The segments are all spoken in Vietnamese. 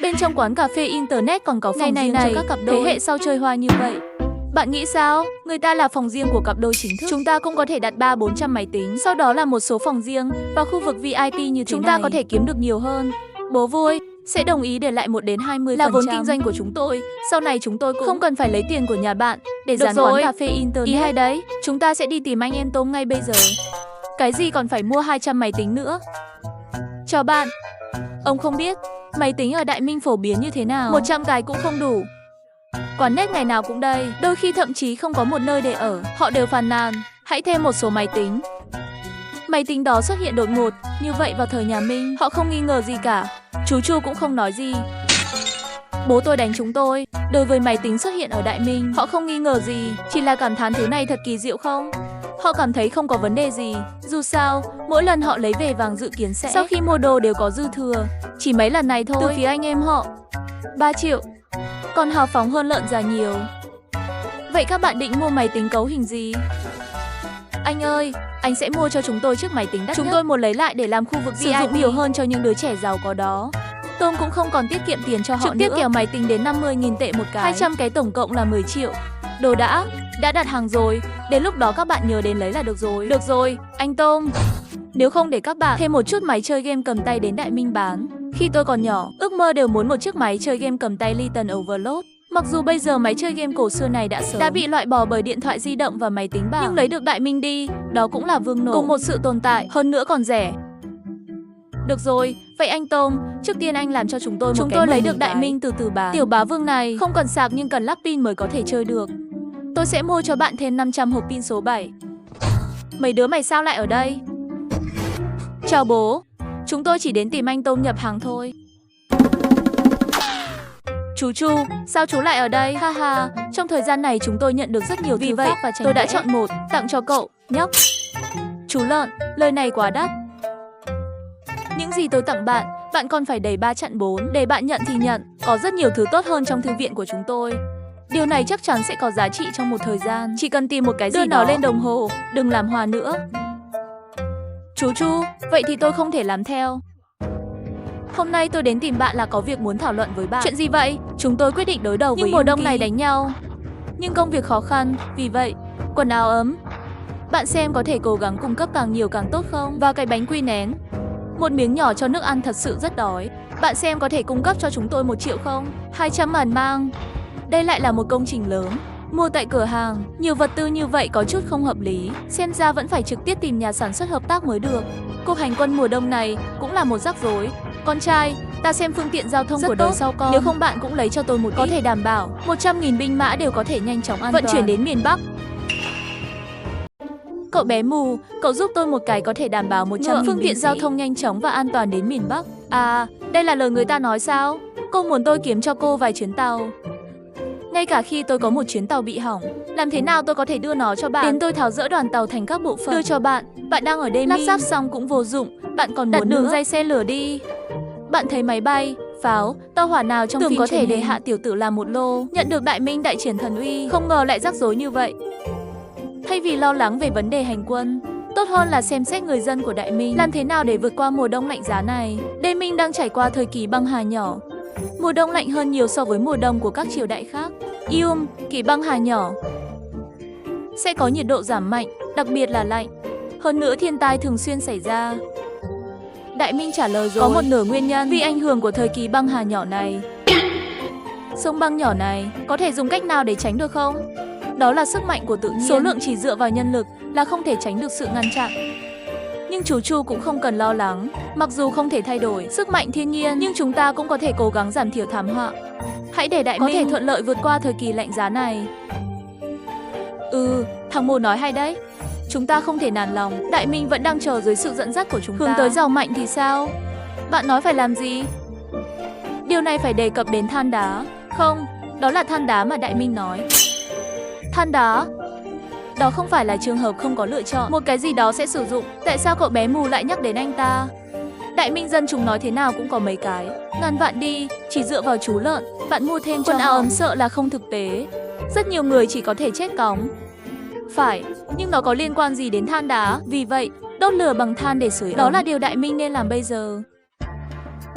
Bên trong quán cà phê internet còn có phòng riêng cho các cặp đôi thế hệ sau chơi hoa như vậy. Bạn nghĩ sao? Người ta là phòng riêng của cặp đôi chính thức. Chúng ta cũng có thể đặt 300-400 máy tính, sau đó là một số phòng riêng và khu vực VIP như thế chúng ta có thể kiếm được nhiều hơn. Bố vui sẽ đồng ý để lại 1 đến 20% là vốn kinh doanh của chúng tôi. Sau này chúng tôi cũng không cần phải lấy tiền của nhà bạn để dán quán cà phê internet. Ý hay đấy, chúng ta sẽ đi tìm anh em Tôm ngay bây giờ. Cái gì còn phải mua 200 máy tính nữa? Cho bạn. Ông không biết máy tính ở Đại Minh phổ biến như thế nào. 100 cái cũng không đủ. Quán net ngày nào cũng đây, đôi khi thậm chí không có một nơi để ở. Họ đều phàn nàn, hãy thêm một số máy tính. Máy tính đó xuất hiện đột ngột như vậy vào thời nhà Minh. Họ không nghi ngờ gì cả. Chú Chu cũng không nói gì. Bố tôi đánh chúng tôi. Đối với máy tính xuất hiện ở Đại Minh, họ không nghi ngờ gì, chỉ là cảm thán thứ này thật kỳ diệu không? Họ cảm thấy không có vấn đề gì. Dù sao, mỗi lần họ lấy về vàng dự kiến sẽ sau khi mua đồ đều có dư thừa. Chỉ mấy lần này thôi. Từ phía anh em họ 3 triệu. Còn hào phóng hơn lợn già nhiều. Vậy các bạn định mua máy tính cấu hình gì? Anh ơi, anh sẽ mua cho chúng tôi chiếc máy tính đắt nhất. Chúng tôi muốn lấy lại để làm khu vực sử dụng nhiều hơn cho những đứa trẻ giàu có đó. Tôm cũng không còn tiết kiệm tiền cho họ nữa. Trực tiếp kéo máy tính đến 50.000 tệ một cái. 200 cái tổng cộng là 10 triệu. Đồ đã đặt hàng rồi. Đến lúc đó các bạn nhớ đến lấy là được rồi. Được rồi, anh Tôm. Nếu không để các bạn thêm một chút máy chơi game cầm tay đến Đại Minh bán. Khi tôi còn nhỏ, ước mơ đều muốn một chiếc máy chơi game cầm tay Lethal Overload. Mặc dù bây giờ máy chơi game cổ xưa này đã bị loại bỏ bởi điện thoại di động và máy tính bảng, nhưng lấy được Đại Minh đi, đó cũng là vương nổ. Cùng một sự tồn tại, hơn nữa còn rẻ. Được rồi, vậy anh Tôm, trước tiên anh làm cho chúng tôi một cái lấy được Đại Minh từ từ bán. Tiểu bá vương này không cần sạc nhưng cần lắp pin mới có thể chơi được. Tôi sẽ mua cho bạn thêm 500 hộp pin số 7. Mấy đứa mày sao lại ở đây? Chào bố, chúng tôi chỉ đến tìm anh Tôm nhập hàng thôi. Chú Chu, sao chú lại ở đây? Ha ha, trong thời gian này chúng tôi nhận được rất nhiều vì vậy và tôi đã chọn một tặng cho cậu nhóc. Chú lợn, lời này quá đắt. Những gì tôi tặng bạn, bạn còn phải đầy 3 chặn 4 để bạn nhận thì nhận. Có rất nhiều thứ tốt hơn trong thư viện của chúng tôi. Điều này chắc chắn sẽ có giá trị trong một thời gian. Chỉ cần tìm một cái gì đó, đưa nó lên đồng hồ, đừng làm hòa nữa. Chú Chu, vậy thì tôi không thể làm theo. Hôm nay tôi đến tìm bạn là có việc muốn thảo luận với bạn. Chuyện gì vậy? Chúng tôi quyết định đối đầu với mùa đông này đánh nhau. Nhưng công việc khó khăn, vì vậy, quần áo ấm. Bạn xem có thể cố gắng cung cấp càng nhiều càng tốt không? Và cái bánh quy nén. Một miếng nhỏ cho nước ăn thật sự rất đói. Bạn xem có thể cung cấp cho chúng tôi 1 triệu không? 200 màn mang. Đây lại là một công trình lớn. Mua tại cửa hàng, nhiều vật tư như vậy có chút không hợp lý. Xem ra vẫn phải trực tiếp tìm nhà sản xuất hợp tác mới được. Cuộc hành quân mùa đông này cũng là một rắc rối. Con trai, ta xem phương tiện giao thông rất của đời sau con. Nếu không bạn cũng lấy cho tôi một có thể đảm bảo 100.000 binh mã đều có thể nhanh chóng an toàn vận chuyển đến miền Bắc. Cậu bé mù, cậu giúp tôi một cái có thể đảm bảo 100.000 phương tiện giao thông nhanh chóng và an toàn đến miền Bắc. À, đây là lời người ta nói sao? Cô muốn tôi kiếm cho cô vài chuyến tàu. Ngay cả khi tôi có một chuyến tàu bị hỏng, làm thế nào tôi có thể đưa nó cho bạn? Đến tôi tháo dỡ đoàn tàu thành các bộ phận đưa cho bạn. Bạn đang ở đây lắp ráp xong cũng vô dụng. Bạn còn muốn đường dây xe lửa đi. Bạn thấy máy bay, pháo, tàu hỏa nào trong phim có thể để hạ tiểu tử làm một lô, nhận được Đại Minh đại triển thần uy, không ngờ lại rắc rối như vậy. Thay vì lo lắng về vấn đề hành quân, tốt hơn là xem xét người dân của Đại Minh làm thế nào để vượt qua mùa đông lạnh giá này. Đại Minh đang trải qua thời kỳ băng hà nhỏ. Mùa đông lạnh hơn nhiều so với mùa đông của các triều đại khác. Kỳ băng hà nhỏ sẽ có nhiệt độ giảm mạnh, đặc biệt là lạnh. Hơn nữa thiên tai thường xuyên xảy ra. Đại Minh trả lời rồi. Có một nửa nguyên nhân vì ảnh hưởng của thời kỳ băng hà nhỏ này. Sông băng nhỏ này có thể dùng cách nào để tránh được không? Đó là sức mạnh của tự nhiên. Số lượng chỉ dựa vào nhân lực là không thể tránh được sự ngăn chặn. Nhưng chú Chu cũng không cần lo lắng. Mặc dù không thể thay đổi sức mạnh thiên nhiên, nhưng chúng ta cũng có thể cố gắng giảm thiểu thảm họa. Hãy để Đại Minh có thể thuận lợi vượt qua thời kỳ lạnh giá này. Thằng mù nói hay đấy. Chúng ta không thể nản lòng. Đại Minh vẫn đang chờ dưới sự dẫn dắt của chúng ta. Hướng tới giàu mạnh thì sao? Bạn nói phải làm gì? Điều này phải đề cập đến than đá. Không, đó là than đá mà Đại Minh nói. Than đá? Đó không phải là trường hợp không có lựa chọn. Một cái gì đó sẽ sử dụng. Tại sao cậu bé mù lại nhắc đến anh ta? Đại Minh dân chúng nói thế nào cũng có mấy cái. Ngàn vạn đi, chỉ dựa vào chú lợn. Bạn mua thêm quần áo ấm sợ là không thực tế. Rất nhiều người chỉ có thể chết cóng. Phải, nhưng nó có liên quan gì đến than đá? Vì vậy, đốt lửa bằng than để sưởi ấm. Đó là điều Đại Minh nên làm bây giờ.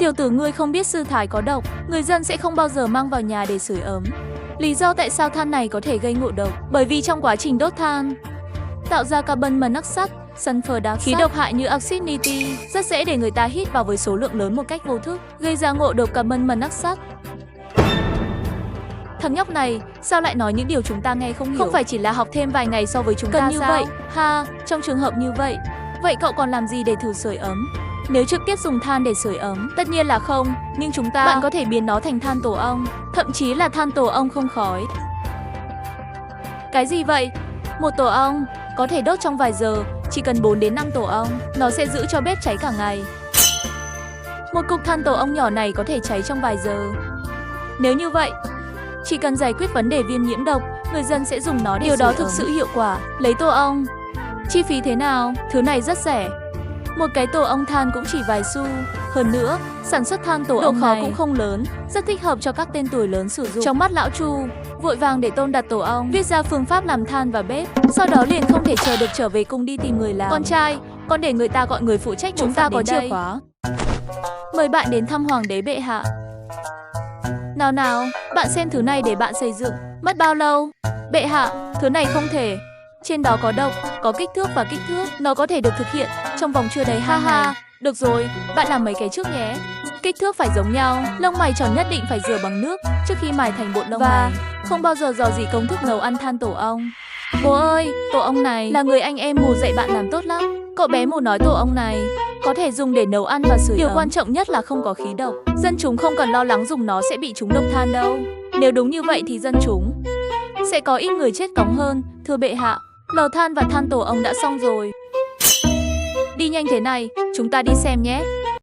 Tiểu tử ngươi không biết sư thái có độc, người dân sẽ không bao giờ mang vào nhà để sưởi ấm. Lý do tại sao than này có thể gây ngộ độc, bởi vì trong quá trình đốt than tạo ra carbon monoxide, sulfur dioxide, khí độc hại như oxit nitri rất dễ để người ta hít vào với số lượng lớn một cách vô thức, gây ra ngộ độc carbon monoxide. Thằng nhóc này, sao lại nói những điều chúng ta nghe không hiểu? Không phải chỉ là học thêm vài ngày so với chúng ta như sao? Vậy, ha, trong trường hợp như vậy, vậy cậu còn làm gì để thử sưởi ấm? Nếu trực tiếp dùng than để sưởi ấm, tất nhiên là không, nhưng bạn có thể biến nó thành than tổ ong, thậm chí là than tổ ong không khói. Cái gì vậy? Một tổ ong có thể đốt trong vài giờ, chỉ cần 4 đến 5 tổ ong, nó sẽ giữ cho bếp cháy cả ngày. Một cục than tổ ong nhỏ này có thể cháy trong vài giờ. Nếu như vậy, chỉ cần giải quyết vấn đề viêm nhiễm độc, người dân sẽ dùng nó để điều đó thực sự hiệu quả. Lấy tổ ong. Chi phí thế nào? Thứ này rất rẻ. Một cái tổ ong than cũng chỉ vài xu. Hơn nữa, sản xuất than tổ ong này cũng không lớn, rất thích hợp cho các tên tuổi lớn sử dụng. Trong mắt lão Chu, vội vàng để Tôn đặt tổ ong, viết ra phương pháp làm than và bếp. Sau đó liền không thể chờ được trở về cung đi tìm người làm. Con trai, con để người ta gọi người phụ trách. Chúng ta có chìa khóa. Mời bạn đến thăm hoàng đế bệ hạ. Nào nào, bạn xem thứ này để bạn xây dựng. Mất bao lâu? Bệ hạ, thứ này không thể. Trên đó có độc, có kích thước và kích thước. Nó có thể được thực hiện trong vòng chưa đầy 2 ngày. Được rồi, bạn làm mấy cái trước nhé. Kích thước phải giống nhau, lông mày tròn nhất định phải rửa bằng nước trước khi mài thành bột lông mày. Không bao giờ dò dỉ công thức nấu ăn than tổ ong. Bố ơi, tổ ong này là người anh em mù dạy bạn làm tốt lắm. Cậu bé mù nói tổ ong này có thể dùng để nấu ăn và sưởi ấm. Điều quan trọng nhất là không có khí độc. Dân chúng không cần lo lắng dùng nó sẽ bị trúng độc than đâu. Nếu đúng như vậy thì dân chúng sẽ có ít người chết cóng hơn. Thưa bệ hạ, lò than và than tổ ong đã xong rồi. Đi nhanh thế này, chúng ta đi xem nhé.